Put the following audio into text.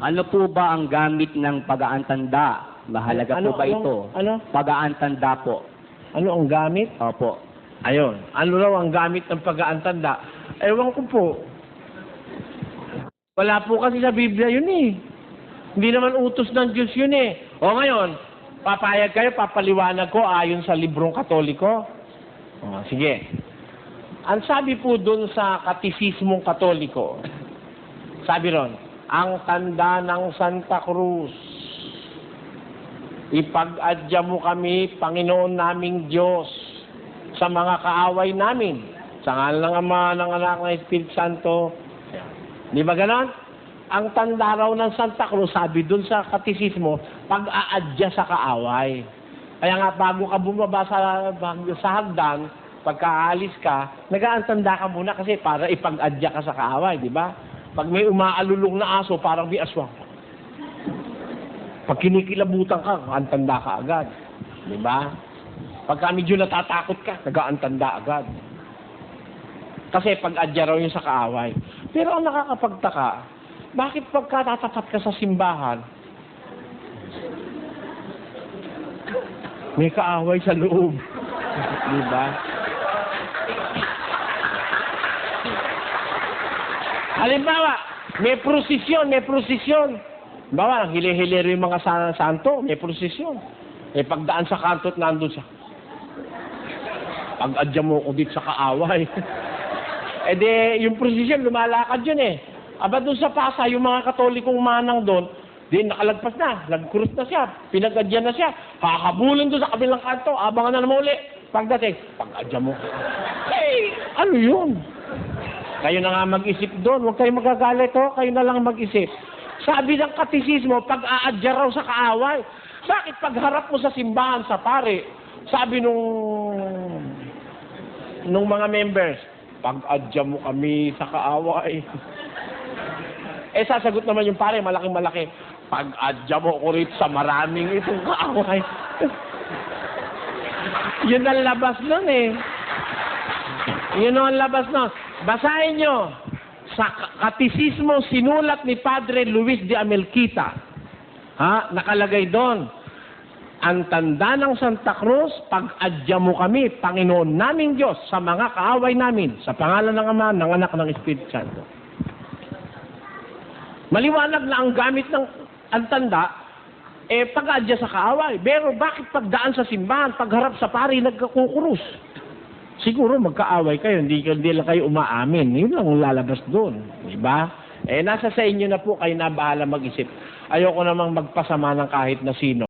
Ano po ba ang gamit ng pag-aantanda? Mahalaga po ba ito? Ano? Pag-aantanda po. Ano ang gamit? Opo. Ayun. Ano raw ang gamit ng pag-aantanda? Ewan ko po. Wala po kasi sa Biblia yun eh. Hindi naman utos ng Diyos yun eh. O ngayon, papayag kayo, papaliwanag ko ayon sa librong Katoliko. O, sige. Ang sabi po dun sa Katisismong Katoliko, sabi ron, ang tanda ng Santa Cruz, ipag-adya mo kami, Panginoon naming Diyos, sa mga kaaway namin, sa ngalan ng Ama, ng Anak, ng Espiritu Santo. Di ba ganon? Ang tanda raw ng Santa Cruz, sabi dun sa katisismo, pag-aadya sa kaaway. Kaya nga, bago ka bumaba sa hagdan, pagka-aalis ka, nag-aantanda ka muna kasi para ipag-adya ka sa kaaway, di ba? Pag may umaalulong na aso, parang may aswang. Pag kinikilabutan ka, antanda ka agad. Di ba? Pagka medyo natatakot ka, nag-aantanda agad. Kasi pag-adya raw yun sa kaaway. Pero ang nakakapagtaka, bakit pagka tatapat ka sa simbahan, may kaaway sa loob? Di ba? Halimbawa, may prosesyon. Halimbawa, hili-hilero yung mga santo, may prosesyon. Pagdaan sa kanto at nandun siya. Pag-adya mo ko dito sa kaaway. Yung prosesyon, lumalakad yun eh. Aba doon sa Pasay, yung mga Katolikong manang doon, nakalagpas na, nagkurus na siya, pinag-adyan na siya, kakabulin doon sa kabilang kanto, abangan na naman uli. Pagdating, pag-adya mo. Ano yun? Kayo na nga mag-isip doon, huwag kayong magagalit kayo na lang mag-isip. Sabi ng katisismo, pag-aadya raw sa kaaway. Bakit pagharap mo sa simbahan, sa pare, sabi nung mga members, pag-adya mo kami sa kaaway. Sasagot naman yung pare, malaking-malaki, pag-adya mo ko rito sa maraming itong kaaway. Yun ang labas nun eh. Yun ang labas nun. Basahin nyo, sa katisismo sinulat ni Padre Luis de Amelquita, nakalagay doon, ang tanda ng Santa Cruz, pag-adya mo kami, Panginoon naming Diyos, sa mga kaaway namin, sa pangalan ng Ama, ng Anak, ng Espiritu Santo. Maliwanag na ang gamit ng ang tanda, pag-adya sa kaaway. Pero bakit pagdaan sa simbahan, pagharap sa pari, nagkakukurus? Siguro magkaaway kayo, hindi lang kayo umaamin. Yun lang lalabas doon. Diba? Nasa sa inyo na po, kayo na bahala mag-isip. Ayoko namang magpasama ng kahit na sino.